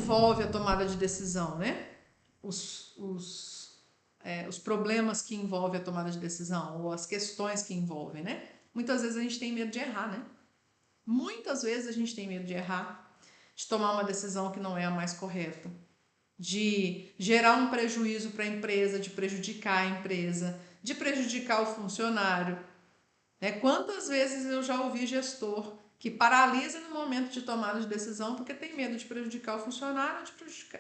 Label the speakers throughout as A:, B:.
A: envolve a tomada de decisão, né? Os problemas que envolvem a tomada de decisão, ou as questões que envolvem, né? Muitas vezes a gente tem medo de errar, né? Muitas vezes a gente tem medo de errar, de tomar uma decisão que não é a mais correta, de gerar um prejuízo para a empresa, de prejudicar a empresa, de prejudicar o funcionário. Quantas vezes eu já ouvi gestor que paralisa no momento de tomada de decisão porque tem medo de prejudicar o funcionário ou de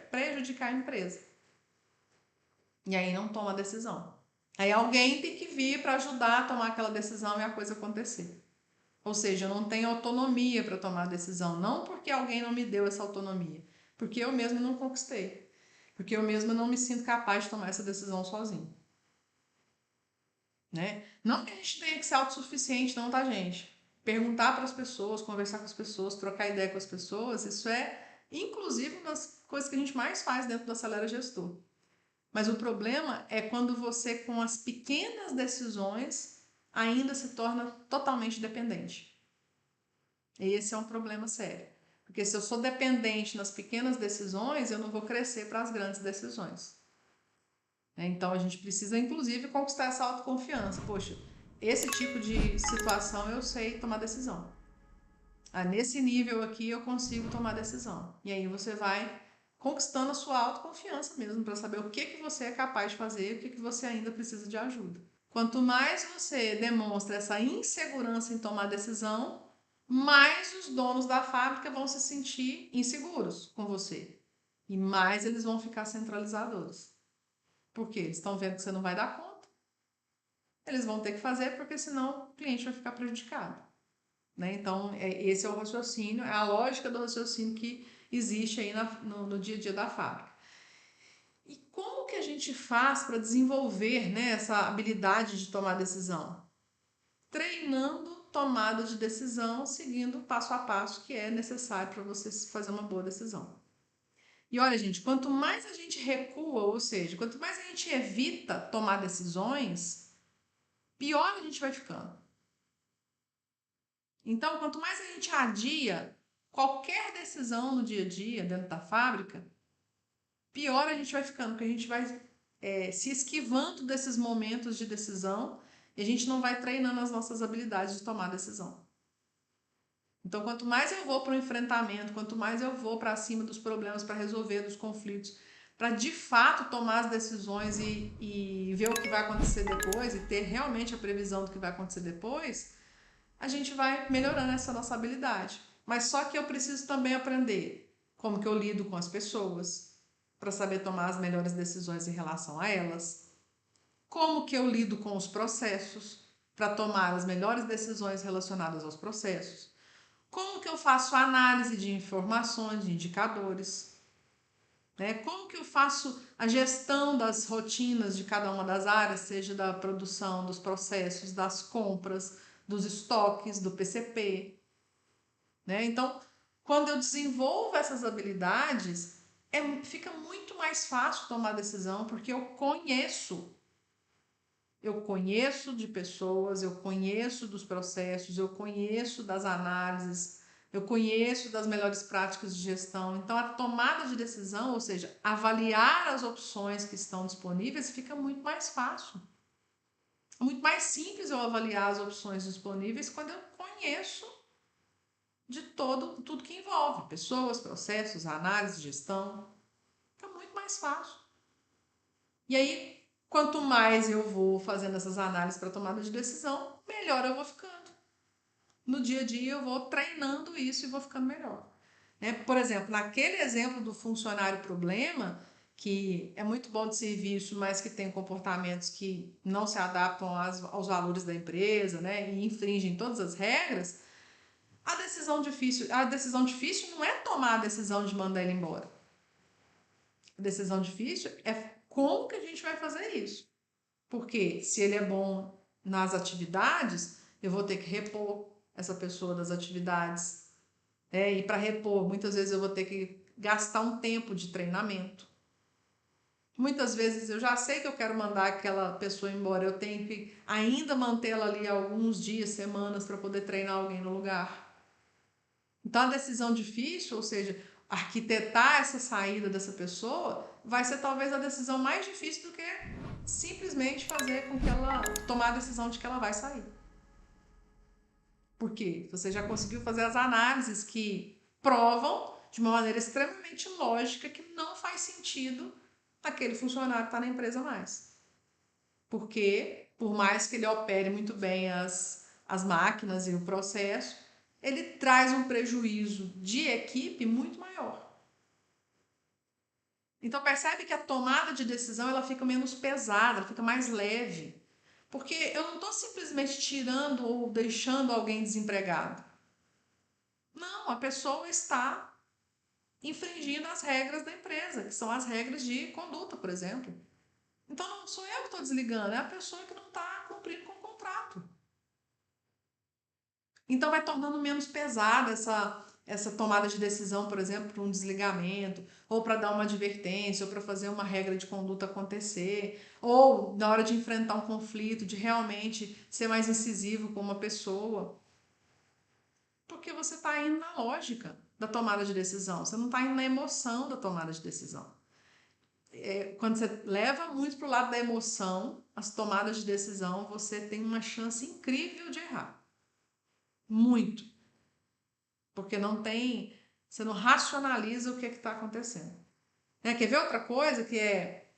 A: prejudicar a empresa. E aí não toma a decisão. Aí alguém tem que vir para ajudar a tomar aquela decisão e a coisa acontecer. Ou seja, eu não tenho autonomia para tomar a decisão, não porque alguém não me deu essa autonomia, porque eu mesmo não conquistei, porque eu mesmo não me sinto capaz de tomar essa decisão sozinho. Né? Não que a gente tenha que ser autossuficiente, não, tá, gente? Perguntar para as pessoas, conversar com as pessoas, trocar ideia com as pessoas, isso é, inclusive, uma das coisas que a gente mais faz dentro do Acelera Gestor. Mas o problema é quando você, com as pequenas decisões, ainda se torna totalmente dependente. E esse é um problema sério. Porque se eu sou dependente nas pequenas decisões, eu não vou crescer para as grandes decisões. Então a gente precisa, inclusive, conquistar essa autoconfiança. Poxa, esse tipo de situação eu sei tomar decisão. Nesse nível aqui eu consigo tomar decisão. E aí você vai conquistando a sua autoconfiança mesmo para saber o que você é capaz de fazer e o que você ainda precisa de ajuda. Quanto mais você demonstra essa insegurança em tomar decisão, mais os donos da fábrica vão se sentir inseguros com você. E mais eles vão ficar centralizadores. Porque eles estão vendo que você não vai dar conta. Eles vão ter que fazer porque senão o cliente vai ficar prejudicado. Então, esse é o raciocínio, é a lógica do raciocínio que existe aí no dia a dia da fábrica. E como que a gente faz para desenvolver, né, essa habilidade de tomar decisão? Treinando tomada de decisão, seguindo passo a passo que é necessário para você fazer uma boa decisão. E olha, gente, quanto mais a gente recua, ou seja, quanto mais a gente evita tomar decisões, pior a gente vai ficando. Então, quanto mais a gente adia qualquer decisão no dia a dia, dentro da fábrica, pior a gente vai ficando, porque a gente vai se esquivando desses momentos de decisão e a gente não vai treinando as nossas habilidades de tomar decisão. Então, quanto mais eu vou para o enfrentamento, quanto mais eu vou para cima dos problemas, para resolver dos conflitos, para de fato tomar as decisões e ver o que vai acontecer depois e ter realmente a previsão do que vai acontecer depois, a gente vai melhorando essa nossa habilidade. Mas só que eu preciso também aprender como que eu lido com as pessoas, para saber tomar as melhores decisões em relação a elas, como que eu lido com os processos, para tomar as melhores decisões relacionadas aos processos, como que eu faço a análise de informações, de indicadores, como que eu faço a gestão das rotinas de cada uma das áreas, seja da produção, dos processos, das compras, dos estoques, do PCP. Então, quando eu desenvolvo essas habilidades, fica muito mais fácil tomar decisão, porque eu conheço de pessoas, eu conheço dos processos, eu conheço das análises, eu conheço das melhores práticas de gestão. Então, a tomada de decisão, ou seja, avaliar as opções que estão disponíveis, fica muito mais fácil. É muito mais simples eu avaliar as opções disponíveis quando eu conheço de tudo que envolve pessoas, processos, análise, gestão. Fica muito mais fácil. E aí, quanto mais eu vou fazendo essas análises para tomada de decisão, melhor eu vou ficando. No dia a dia eu vou treinando isso e vou ficando melhor. Por exemplo, naquele exemplo do funcionário problema, que é muito bom de serviço, mas que tem comportamentos que não se adaptam aos valores da empresa, e infringem todas as regras, a decisão difícil não é tomar a decisão de mandar ele embora. A decisão difícil é como que a gente vai fazer isso. Porque se ele é bom nas atividades, eu vou ter que repor essa pessoa das atividades. E para repor, muitas vezes eu vou ter que gastar um tempo de treinamento. Muitas vezes eu já sei que eu quero mandar aquela pessoa embora, eu tenho que ainda mantê-la ali alguns dias, semanas, para poder treinar alguém no lugar. Então, a decisão difícil, ou seja, arquitetar essa saída dessa pessoa, vai ser talvez a decisão mais difícil do que simplesmente fazer com que ela tomar a decisão de que ela vai sair. Por quê? Você já conseguiu fazer as análises que provam de uma maneira extremamente lógica que não faz sentido aquele funcionário estar na empresa mais. Porque, por mais que ele opere muito bem as máquinas e o processo, ele traz um prejuízo de equipe muito maior. Então percebe que a tomada de decisão ela fica menos pesada, ela fica mais leve. Porque eu não estou simplesmente tirando ou deixando alguém desempregado. Não, a pessoa está infringindo as regras da empresa, que são as regras de conduta, por exemplo. Então não sou eu que estou desligando, é a pessoa que não está cumprindo com o contrato. Então vai tornando menos pesada essa tomada de decisão, por exemplo, para um desligamento, ou para dar uma advertência, ou para fazer uma regra de conduta acontecer, ou na hora de enfrentar um conflito, de realmente ser mais incisivo com uma pessoa. Porque você está indo na lógica da tomada de decisão, você não está indo na emoção da tomada de decisão. Quando você leva muito para o lado da emoção, as tomadas de decisão, você tem uma chance incrível de errar. Muito. Porque não tem, você não racionaliza o que está acontecendo. Quer ver outra coisa que é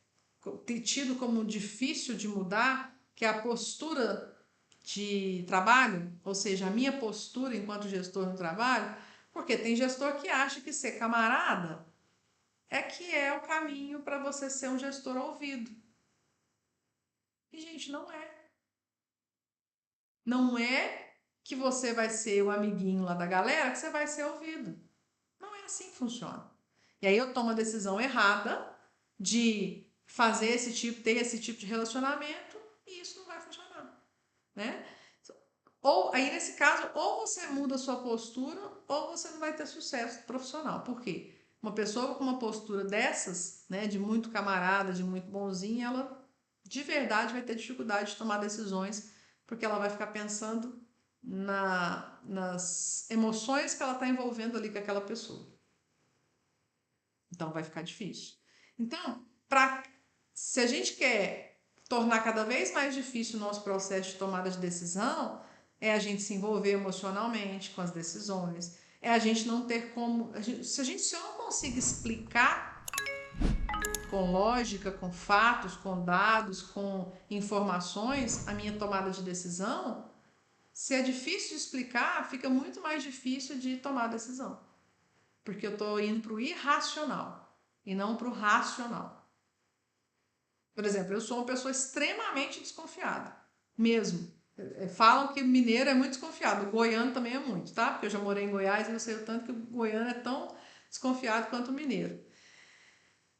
A: tido como difícil de mudar, que é a postura de trabalho, ou seja, a minha postura enquanto gestor no trabalho, porque tem gestor que acha que ser camarada é que é o caminho para você ser um gestor ouvido. E, gente, não é. Não é que você vai ser o amiguinho lá da galera que você vai ser ouvido. Não é assim que funciona. E aí eu tomo a decisão errada de fazer ter esse tipo de relacionamento e isso não vai funcionar, né? Ou aí nesse caso, ou você muda a sua postura ou você não vai ter sucesso profissional. Por quê? Uma pessoa com uma postura dessas, né, de muito camarada, de muito bonzinho, ela de verdade vai ter dificuldade de tomar decisões, porque ela vai ficar pensando nas emoções que ela está envolvendo ali com aquela pessoa. Então vai ficar difícil. Então, se a gente quer tornar cada vez mais difícil o nosso processo de tomada de decisão, é a gente se envolver emocionalmente com as decisões, é a gente não ter como. Se eu não consigo explicar com lógica, com fatos, com dados, com informações a minha tomada de decisão, se é difícil de explicar, fica muito mais difícil de tomar decisão. Porque eu estou indo para o irracional e não para o racional. Por exemplo, eu sou uma pessoa extremamente desconfiada, mesmo. Falam que mineiro é muito desconfiado, o goiano também é muito, tá? Porque eu já morei em Goiás e eu sei o tanto que o goiano é tão desconfiado quanto o mineiro.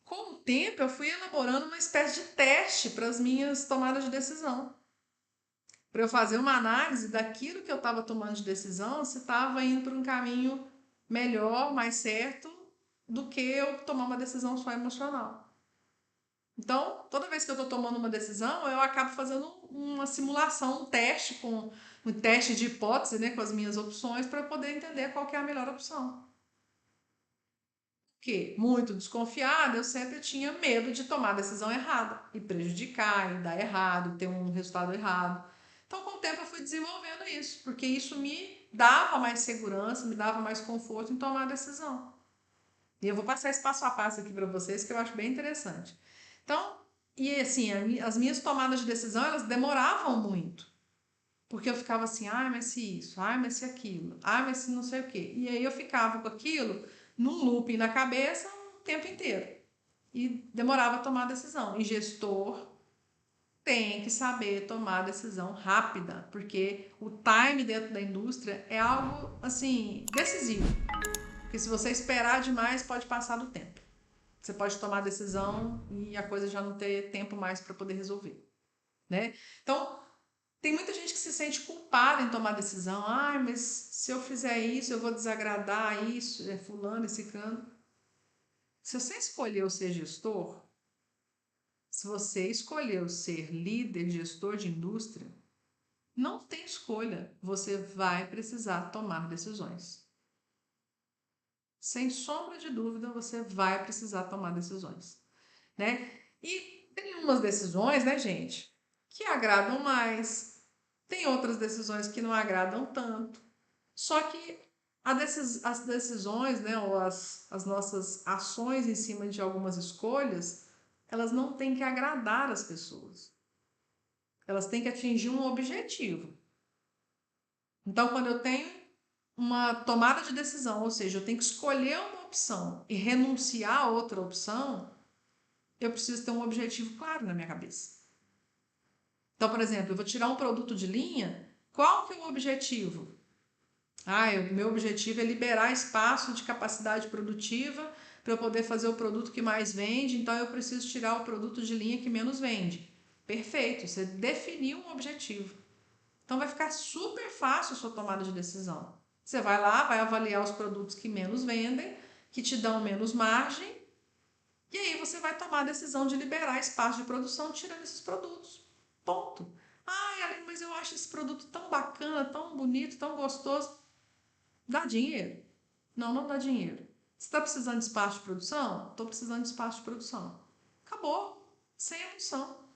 A: Com o tempo, eu fui elaborando uma espécie de teste para as minhas tomadas de decisão. Para eu fazer uma análise daquilo que eu estava tomando de decisão, se estava indo por um caminho melhor, mais certo, do que eu tomar uma decisão só emocional. Então, toda vez que eu estou tomando uma decisão, eu acabo fazendo uma simulação, um teste com um teste de hipótese, né, com as minhas opções, para poder entender qual que é a melhor opção. Porque, muito desconfiada, eu sempre tinha medo de tomar a decisão errada e prejudicar, e dar errado, e ter um resultado errado. Então, com o tempo, eu fui desenvolvendo isso, porque isso me dava mais segurança, me dava mais conforto em tomar a decisão. E eu vou passar esse passo a passo aqui para vocês, que eu acho bem interessante. Então, e assim, as minhas tomadas de decisão, elas demoravam muito. Porque eu ficava assim, ai, mas se isso, ai, mas se aquilo, ai, mas se não sei o quê. E aí eu ficava com aquilo num looping na cabeça o tempo inteiro. E demorava a tomar a decisão. E gestor tem que saber tomar decisão rápida, porque o time dentro da indústria é algo, assim, decisivo. Porque se você esperar demais, pode passar do tempo. Você pode tomar decisão e a coisa já não ter tempo mais para poder resolver, né? Então, tem muita gente que se sente culpada em tomar decisão. Ai, mas se eu fizer isso, eu vou desagradar isso, fulano e ciclano. Se você escolheu ser gestor, se você escolheu ser líder, gestor de indústria, não tem escolha. Você vai precisar tomar decisões. sem sombra de dúvida, você vai precisar tomar decisões, né? E tem umas decisões, né, gente, que agradam mais, tem outras decisões que não agradam tanto. Só que as decisões, né, ou as nossas ações em cima de algumas escolhas, elas não têm que agradar as pessoas. Elas têm que atingir um objetivo. Então, quando eu tenho uma tomada de decisão, ou seja, eu tenho que escolher uma opção e renunciar a outra opção, eu preciso ter um objetivo claro na minha cabeça. Então, por exemplo, eu vou tirar um produto de linha, qual que é o objetivo? Meu objetivo é liberar espaço de capacidade produtiva para eu poder fazer o produto que mais vende, então eu preciso tirar o produto de linha que menos vende. Perfeito, você definiu um objetivo. Então vai ficar super fácil a sua tomada de decisão. Você vai lá, vai avaliar os produtos que menos vendem, que te dão menos margem, e aí você vai tomar a decisão de liberar espaço de produção tirando esses produtos. Ponto. Aline, mas eu acho esse produto tão bacana, tão bonito, tão gostoso. Dá dinheiro? Não, não dá dinheiro. Você está precisando de espaço de produção? Estou precisando de espaço de produção. Acabou. Sem emoção.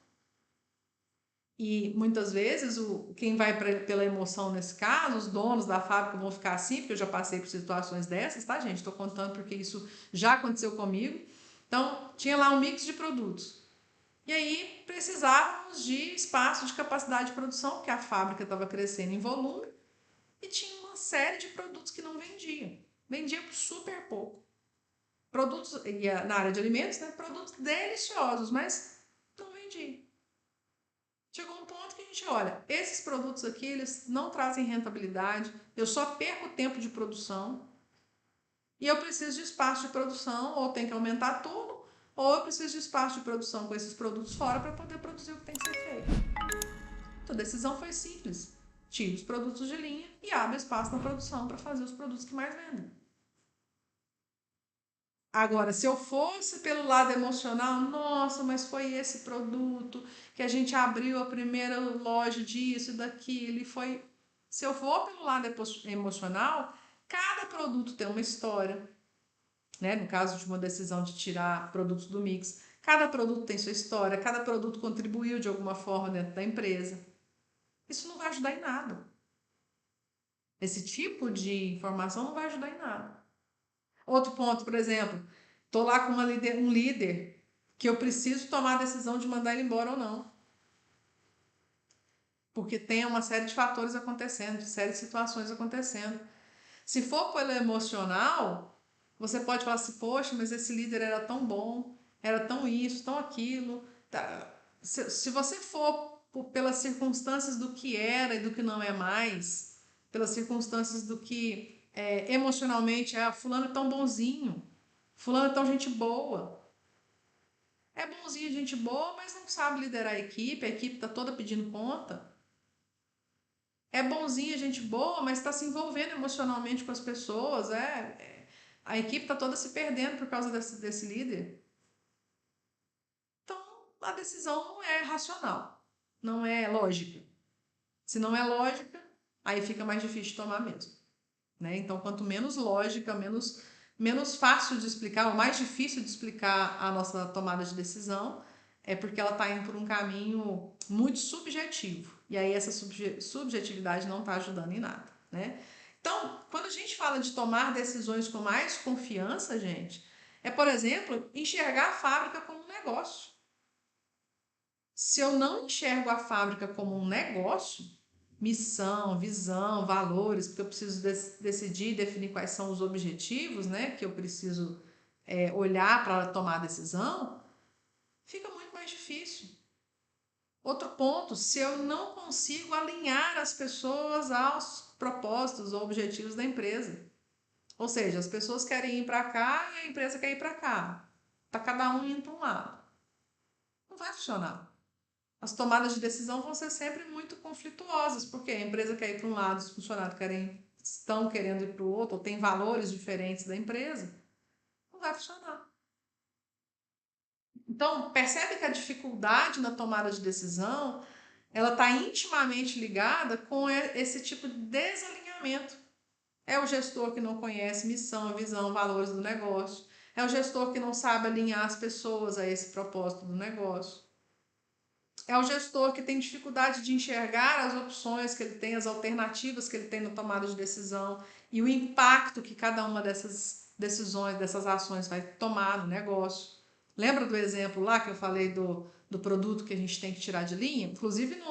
A: E muitas vezes quem vai pela emoção nesse caso, os donos da fábrica vão ficar assim, porque eu já passei por situações dessas, tá, gente? Estou contando porque isso já aconteceu comigo. Então, tinha lá um mix de produtos. E aí precisávamos de espaço de capacidade de produção, porque a fábrica estava crescendo em volume e tinha uma série de produtos que não vendiam. Vendia por super pouco. Produtos, na área de alimentos, né? Produtos deliciosos, mas não vendia. Chegou um ponto que a gente olha, esses produtos aqui, eles não trazem rentabilidade, eu só perco tempo de produção e eu preciso de espaço de produção, ou tem que aumentar tudo, ou eu preciso de espaço de produção com esses produtos fora para poder produzir o que tem que ser feito. Então a decisão foi simples. Tira os produtos de linha e abre espaço na produção para fazer os produtos que mais vendem. Agora, se eu fosse pelo lado emocional, nossa, mas foi esse produto que a gente abriu a primeira loja disso e daquilo e foi. Se eu for pelo lado emocional, cada produto tem uma história, né? No caso de uma decisão de tirar produtos do mix, cada produto tem sua história, cada produto contribuiu de alguma forma dentro da empresa. Isso não vai ajudar em nada. Esse tipo de informação não vai ajudar em nada. Outro ponto, por exemplo, estou lá com um líder que eu preciso tomar a decisão de mandar ele embora ou não. Porque tem uma série de fatores acontecendo, de série de situações acontecendo. Se for pelo emocional, você pode falar assim, poxa, mas esse líder era tão bom, era tão isso, tão aquilo. Tá. Se você for pelas circunstâncias do que era e do que não é mais, pelas circunstâncias do que emocionalmente fulano é tão bonzinho, fulano é tão gente boa. É bonzinho, gente boa, mas não sabe liderar a equipe está toda pedindo conta. É bonzinho, gente boa, mas está se envolvendo emocionalmente com as pessoas. A equipe está toda se perdendo por causa desse líder. Então, a decisão não é racional, não é lógica. Se não é lógica, aí fica mais difícil de tomar mesmo. Né? Então, quanto menos lógica, menos fácil de explicar, ou mais difícil de explicar a nossa tomada de decisão, é porque ela está indo por um caminho muito subjetivo. E aí essa subjetividade não está ajudando em nada. Né? Então, quando a gente fala de tomar decisões com mais confiança, gente, é, por exemplo, enxergar a fábrica como um negócio. Se eu não enxergo a fábrica como um negócio, missão, visão, valores, porque eu preciso decidir, definir quais são os objetivos, né, que eu preciso olhar para tomar a decisão, fica muito mais difícil. Outro ponto, se eu não consigo alinhar as pessoas aos propósitos ou objetivos da empresa. Ou seja, as pessoas querem ir para cá e a empresa quer ir para cá. Está cada um indo para um lado. Não vai funcionar. As tomadas de decisão vão ser sempre muito conflituosas, porque a empresa quer ir para um lado, os funcionários estão querendo ir para o outro, ou tem valores diferentes da empresa, não vai funcionar. Então, percebe que a dificuldade na tomada de decisão, ela está intimamente ligada com esse tipo de desalinhamento. É o gestor que não conhece missão, visão, valores do negócio. É o gestor que não sabe alinhar as pessoas a esse propósito do negócio. É o gestor que tem dificuldade de enxergar as opções que ele tem, as alternativas que ele tem na tomada de decisão e o impacto que cada uma dessas decisões, dessas ações vai tomar no negócio. Lembra do exemplo lá que eu falei do produto que a gente tem que tirar de linha? Inclusive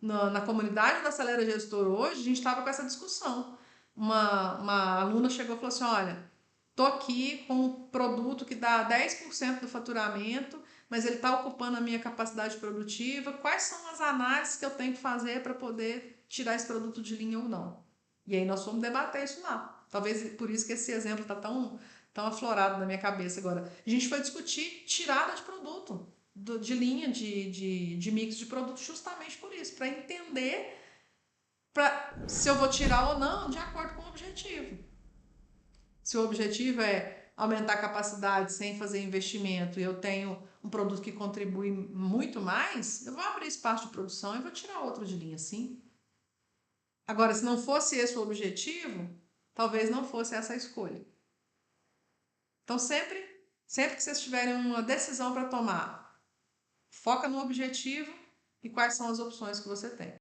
A: na comunidade da Acelera Gestor hoje, a gente estava com essa discussão. Uma aluna chegou e falou assim: olha, tô aqui com um produto que dá 10% do faturamento, mas ele está ocupando a minha capacidade produtiva. Quais são as análises que eu tenho que fazer para poder tirar esse produto de linha ou não? E aí nós fomos debater isso lá. Talvez por isso que esse exemplo está tão aflorado na minha cabeça agora. A gente foi discutir tirada de produto, de linha, de mix de produto, justamente por isso, para entender se eu vou tirar ou não de acordo com o objetivo. Se o objetivo é aumentar a capacidade sem fazer investimento e eu tenho um produto que contribui muito mais, eu vou abrir espaço de produção e vou tirar outro de linha, sim. Agora, se não fosse esse o objetivo, talvez não fosse essa a escolha. Então, sempre que vocês tiverem uma decisão para tomar, foca no objetivo e quais são as opções que você tem.